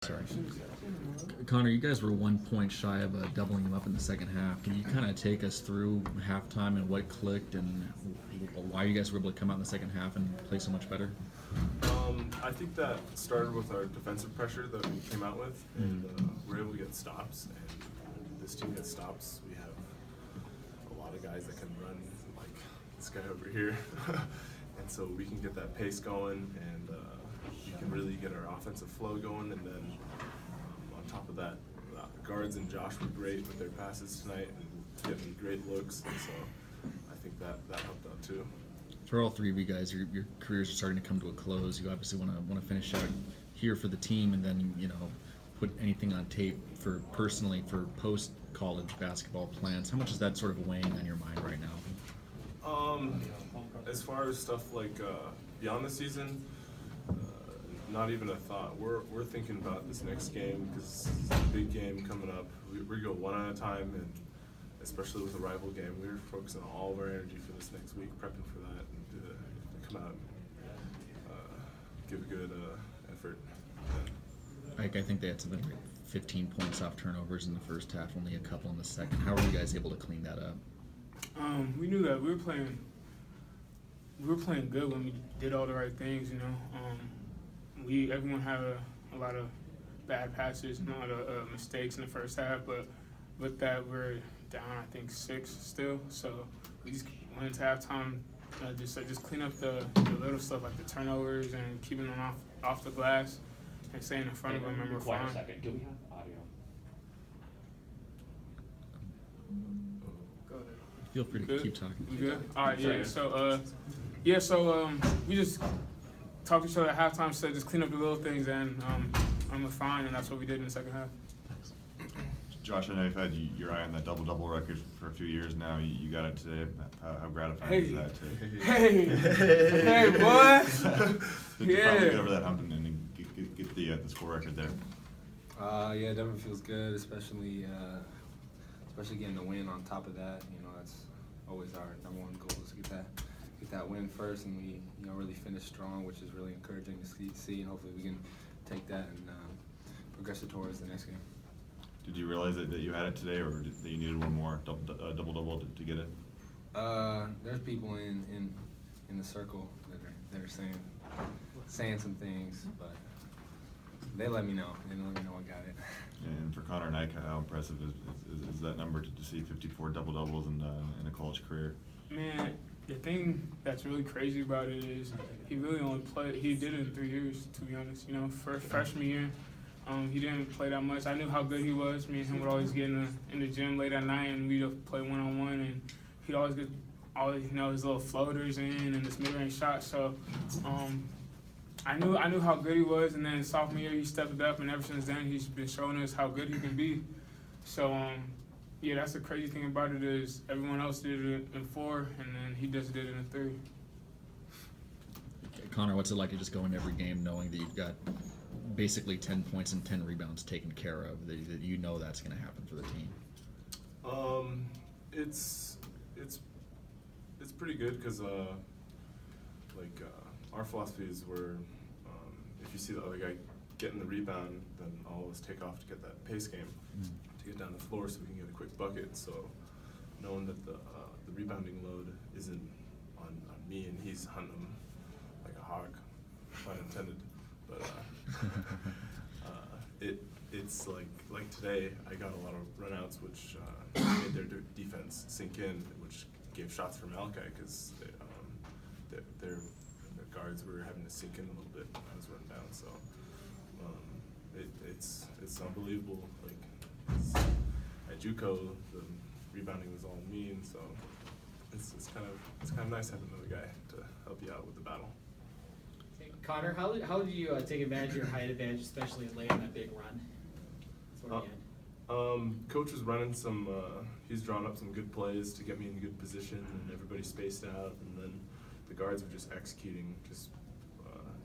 Sorry. Connor, you guys were 1 point shy of doubling them up in the second half. Can you kind of take us through halftime and what clicked and why you guys were able to come out in the second half and play so much better? I think that started with our defensive pressure that we came out with, and we're able to get stops. And this team gets stops. We have a lot of guys that can run, like this guy over here, and so we can get that pace going, and we can really get our offensive flow going. And then on top of that, guards and Josh were great with their passes tonight and getting great looks, and so I think that helped out too. For all three of you guys, your careers are starting to come to a close. You obviously want to finish out here for the team, and then put anything on tape for personally for post college basketball plans. How much is that sort of weighing on your mind right now? As far as stuff like beyond the season, not even a thought. We're thinking about this next game because it's a big game coming up. We go one at a time, and especially with a rival game, we're focusing all of our energy for this next week, prepping for that, and to come out and give a good effort. I think they had something like 15 points off turnovers in the first half, only a couple in the second. How were you guys able to clean that up? We knew that we were playing good when we did all the right things. Everyone had a lot of bad passes and a lot of mistakes in the first half, but with that we're down I think 6 still. So we just went into halftime, just clean up the little stuff like the turnovers and keeping them off the glass and staying in front of them. And we're fine. A second. Do we have audio? Go ahead. Feel free to keep talking. We good? All right, yeah. So we just talked to each other at halftime, said just clean up the little things, and we're fine, and that's what we did in the second half. Josh, I know you've had your eye on that double-double record for a few years now. You got it today. How gratifying is that? Hey, boy! Did you finally get over that hump and get the score record there? Yeah, it definitely feels good, especially getting the win on top of that. That's always our number one goal is to get that win first, and we really finish strong, which is really encouraging to see, and hopefully we can take that and progress it towards the next game. Did you realize that you had it today, or that you needed one more double-double to get it? There's people in the circle that are saying some things, but they let me know. They let me know I got it. And for Connor and Ike, how impressive is that number to see 54 double-doubles in a college career? Man, the thing that's really crazy about it is he really only played. He did it in 3 years, to be honest. First freshman year, he didn't play that much. I knew how good he was. Me and him would always get in the gym late at night, and we'd play one-on-one, and he'd always get his little floaters in and his mid-range shots. So I knew how good he was, and then sophomore year he stepped it up, and ever since then he's been showing us how good he can be. So yeah, that's the crazy thing about it is everyone else did it in 4, and then he just did it in 3. Connor, what's it like to just go into every game knowing that you've got basically 10 points and 10 rebounds taken care of, that that's going to happen for the team? It's pretty good because our philosophy is if you see the other guy getting the rebound, then all of us take off to get that pace game to get down the floor so we can get a quick bucket. So knowing that the rebounding load isn't on me and he's hunting them like a hawk, pun intended, but it's like today I got a lot of runouts which made their defense sink in, which gave shots for Malachi because their guards were having to sink in a little bit when I was running down. So it's unbelievable. At JUCO, the rebounding was all me, and so it's kind of nice having another guy to help you out with the battle. Connor, how do you take advantage of your height advantage, especially late in that big run? Coach was running some. He's drawn up some good plays to get me in good position, and everybody spaced out, and then the guards were just executing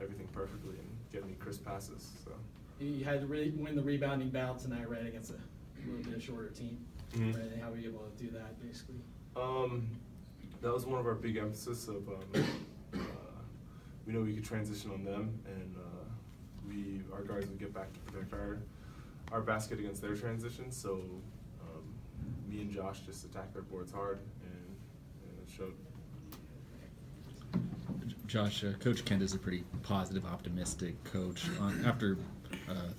everything perfectly and getting me crisp passes. So you had to really win the rebounding battle tonight, right, against a little bit shorter team. Mm-hmm. Right? How were you able to do that, basically? That was one of our big emphasis of we know we could transition on them, and our guards would get back to protect our basket against their transition. So me and Josh just attacked our boards hard, and it showed. Josh, Coach Kent is a pretty positive, optimistic coach. After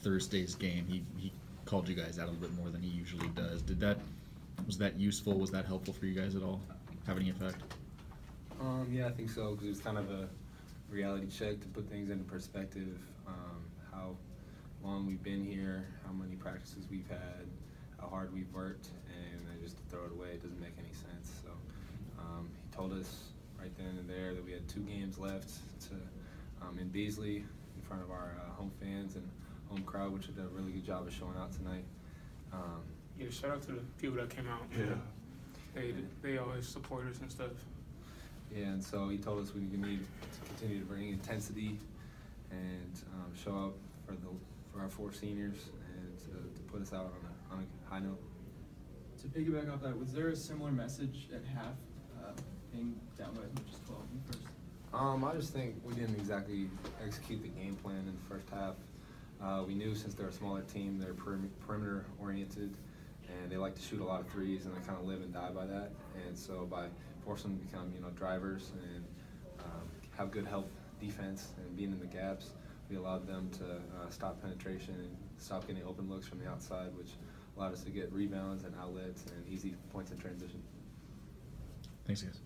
Thursday's game, he called you guys out a little bit more than he usually does. Was that useful? Was that helpful for you guys at all? Have any effect? Yeah, I think so, because it was kind of a reality check to put things into perspective. How long we've been here, how many practices we've had, how hard we've worked, and then just to throw it away, it doesn't make any sense. So he told us right then and there that we had 2 games left in Beasley in front of our home fans and home crowd, which did a really good job of showing out tonight. Yeah, shout out to the people that came out. Yeah. They always support us and stuff. Yeah, and so he told us we need to continue to bring intensity and show up for our 4 seniors and to put us out on a high note. To piggyback off that, was there a similar message at half, being down by as much as 12 in the first? I just think we didn't exactly execute the game plan in the first half. We knew since they're a smaller team, they're perimeter oriented, and they like to shoot a lot of threes, and they kind of live and die by that. And so by forcing them to become, drivers and have good help defense and being in the gaps, we allowed them to stop penetration and stop getting open looks from the outside, which allowed us to get rebounds and outlets and easy points in transition. Thanks, guys.